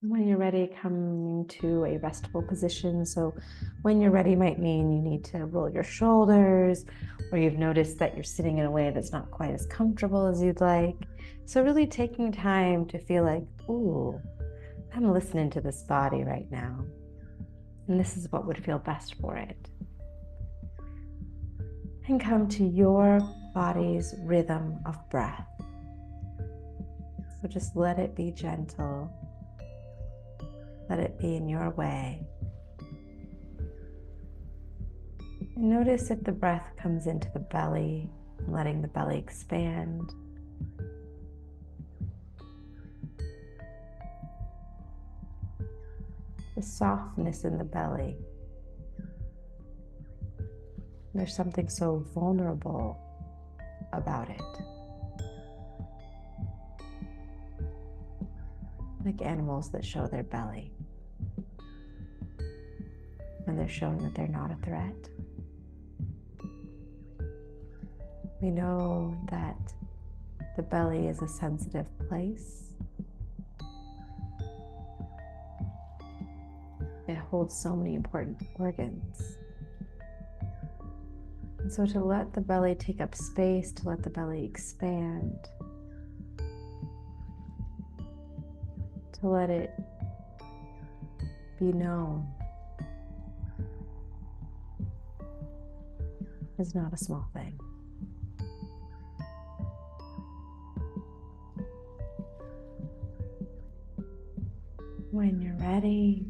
When you're ready, come to a restful position. So when you're ready might mean you need to roll your shoulders, or you've noticed that you're sitting in a way that's not quite as comfortable as you'd like. So really taking time to feel like, ooh, I'm listening to this body right now. And this is what would feel best for it. And come to your body's rhythm of breath. So just let it be gentle. Let it be in your way. And notice if the breath comes into the belly, letting the belly expand. The softness in the belly. There's something so vulnerable about it. Like animals that show their belly when they're showing that they're not a threat. We know that the belly is a sensitive place. It holds so many important organs. And so to let the belly take up space, to let the belly expand, to let it be known is not a small thing. When you're ready,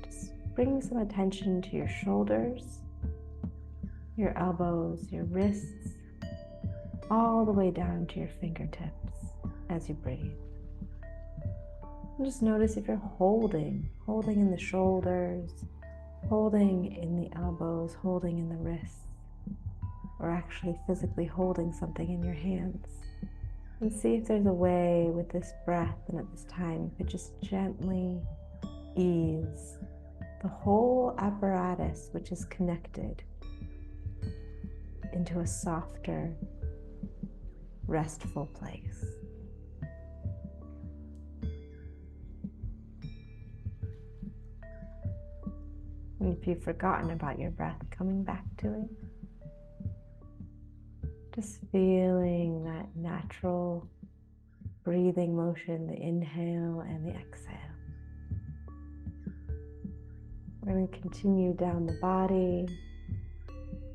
just bring some attention to your shoulders, your elbows, your wrists, all the way down to your fingertips as you breathe. And just notice if you're holding in the shoulders, holding in the elbows, holding in the wrists, or actually physically holding something in your hands. And see if there's a way with this breath and at this time you could just gently ease the whole apparatus which is connected into a softer, restful place. And if you've forgotten about your breath, coming back to it, just feeling that natural breathing motion, the inhale and the exhale. We're going to continue down the body.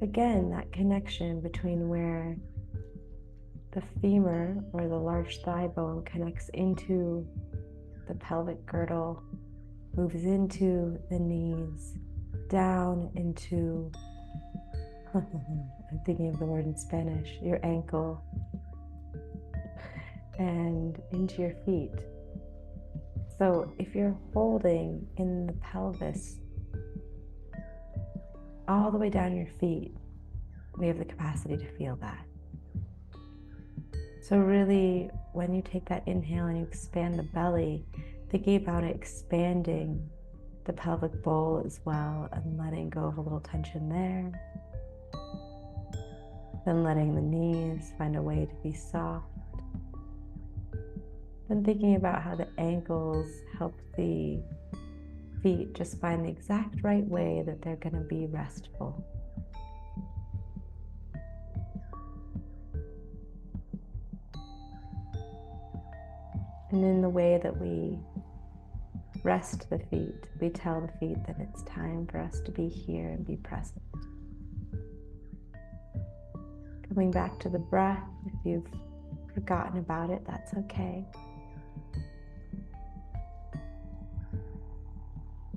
Again, that connection between where the femur or the large thigh bone connects into the pelvic girdle, moves into the knees, down into, I'm thinking of the word in Spanish, your ankle, and into your feet. So if you're holding in the pelvis all the way down your feet, we have the capacity to feel that. So really, when you take that inhale and you expand the belly, thinking about it expanding the pelvic bowl as well and letting go of a little tension there. Then letting the knees find a way to be soft. Then thinking about how the ankles help the feet just find the exact right way that they're going to be restful. And in the way that we rest the feet, we tell the feet that it's time for us to be here and be present. Coming back to the breath, if you've forgotten about it, that's okay.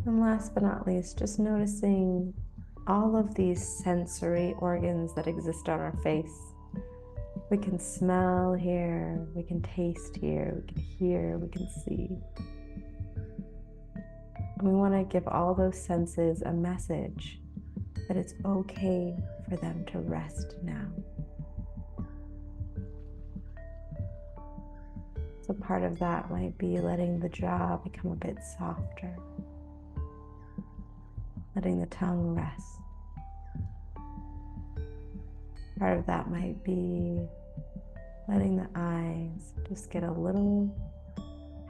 And last but not least, just noticing all of these sensory organs that exist on our face. We can smell here, we can taste here, we can hear, we can see. And we want to give all those senses a message that it's okay for them to rest now. So part of that might be letting the jaw become a bit softer, letting the tongue rest. Part of that might be letting the eyes just get a little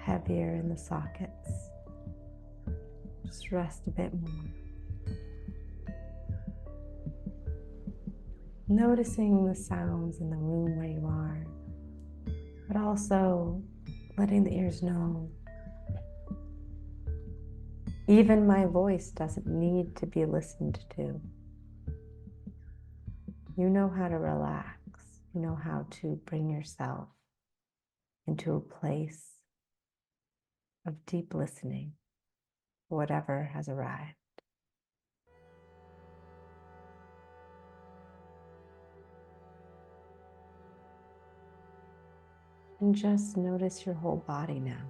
heavier in the sockets. Just rest a bit more. Noticing the sounds in the room where you are, but also letting the ears know even my voice doesn't need to be listened to. You know how to relax. You know how to bring yourself into a place of deep listening for whatever has arrived. And just notice your whole body now.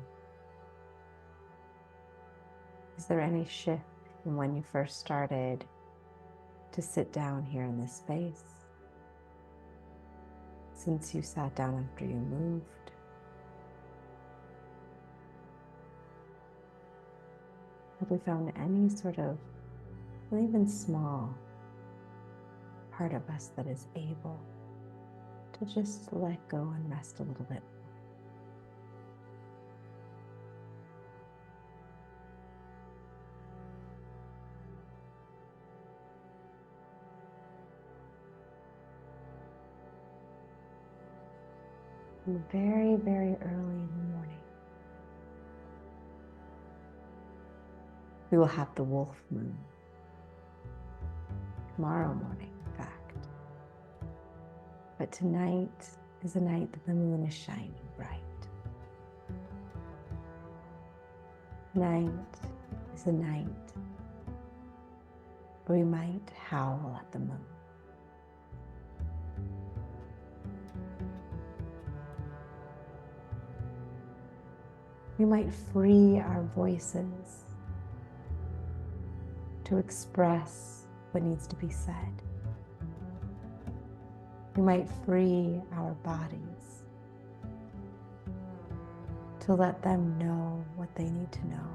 Is there any shift from when you first started to sit down here in this space? Since you sat down after you moved? Have we found any sort of, even small, part of us that is able to just let go and rest a little bit? And very, very early in the morning, we will have the wolf moon. Tomorrow morning, in fact. But tonight is a night that the moon is shining bright. Tonight is a night where we might howl at the moon. We might free our voices to express what needs to be said. We might free our bodies to let them know what they need to know.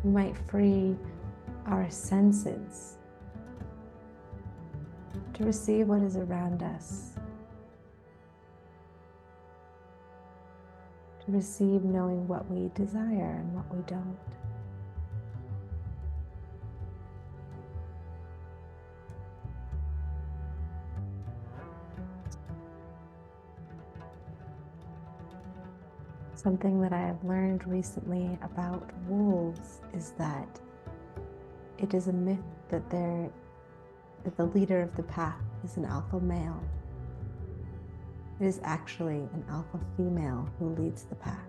We might free our senses to receive what is around us, to receive knowing what we desire and what we don't. Something that I have learned recently about wolves is that it is a myth that the leader of the pack is an alpha male. It is actually an alpha female who leads the pack.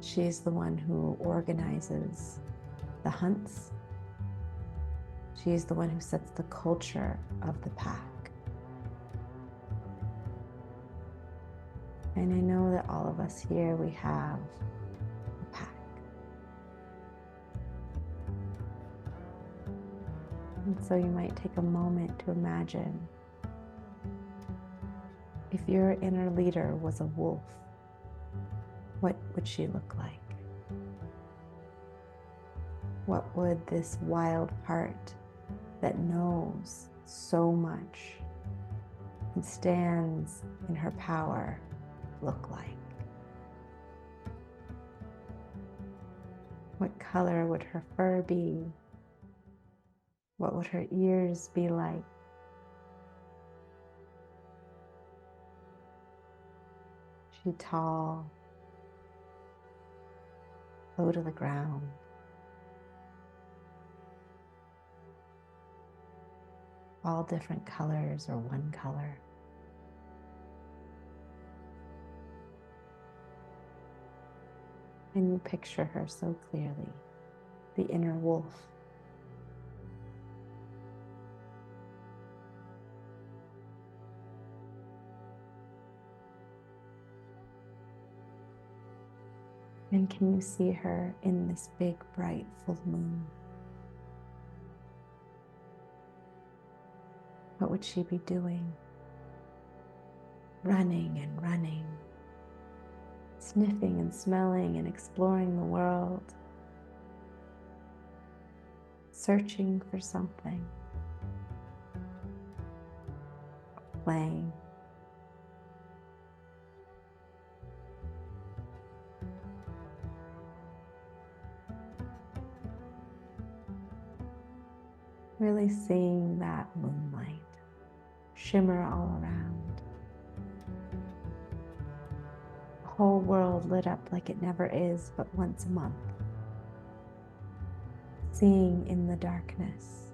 She is the one who organizes the hunts. She is the one who sets the culture of the pack. And I know that all of us here, we have a pack. And so you might take a moment to imagine if your inner leader was a wolf, what would she look like? What would this wild part that knows so much and stands in her power look like? What color would her fur be? What would her ears be like? She tall, low to the ground. All different colors or one color. And you picture her so clearly, the inner wolf. And can you see her in this big, bright, full moon? What would she be doing? Running and running, sniffing and smelling and exploring the world, searching for something, playing. Really seeing that moonlight shimmer all around. The whole world lit up like it never is but once a month. Seeing in the darkness.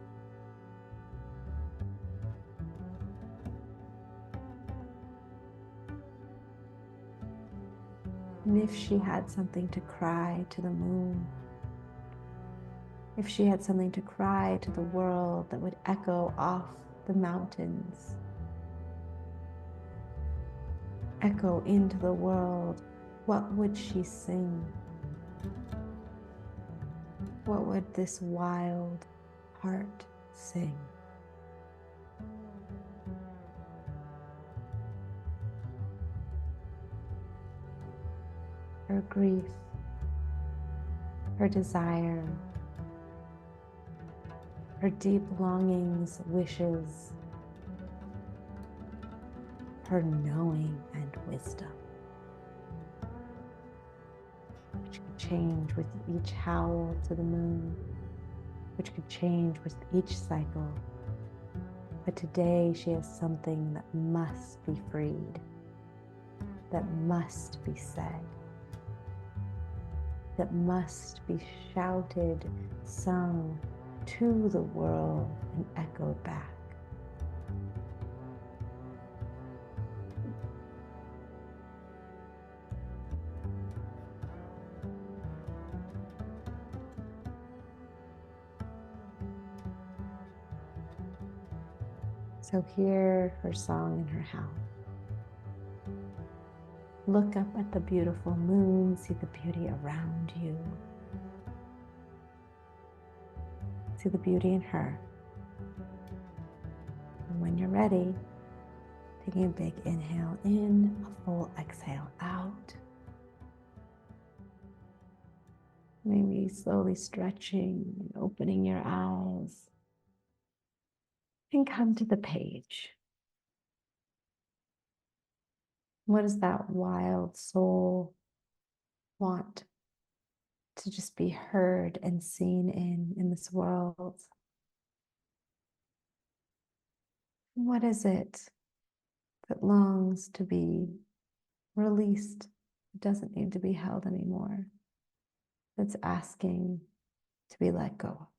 And if she had something to cry to the moon, if she had something to cry to the world that would echo off the mountains, echo into the world, what would she sing? What would this wild heart sing? Her grief, her desire, her deep longings, wishes, her knowing and wisdom, which could change with each howl to the moon, which could change with each cycle. But today she has something that must be freed, that must be said, that must be shouted, sung to the world and echoed back. So hear her song in her howl. Look up at the beautiful moon, see the beauty around you. See the beauty in her. And when you're ready, taking a big inhale in, a full exhale out. Maybe slowly stretching and opening your eyes. And come to the page. What does that wild soul want to just be heard and seen in this world? What is it that longs to be released? It doesn't need to be held anymore. That's asking to be let go.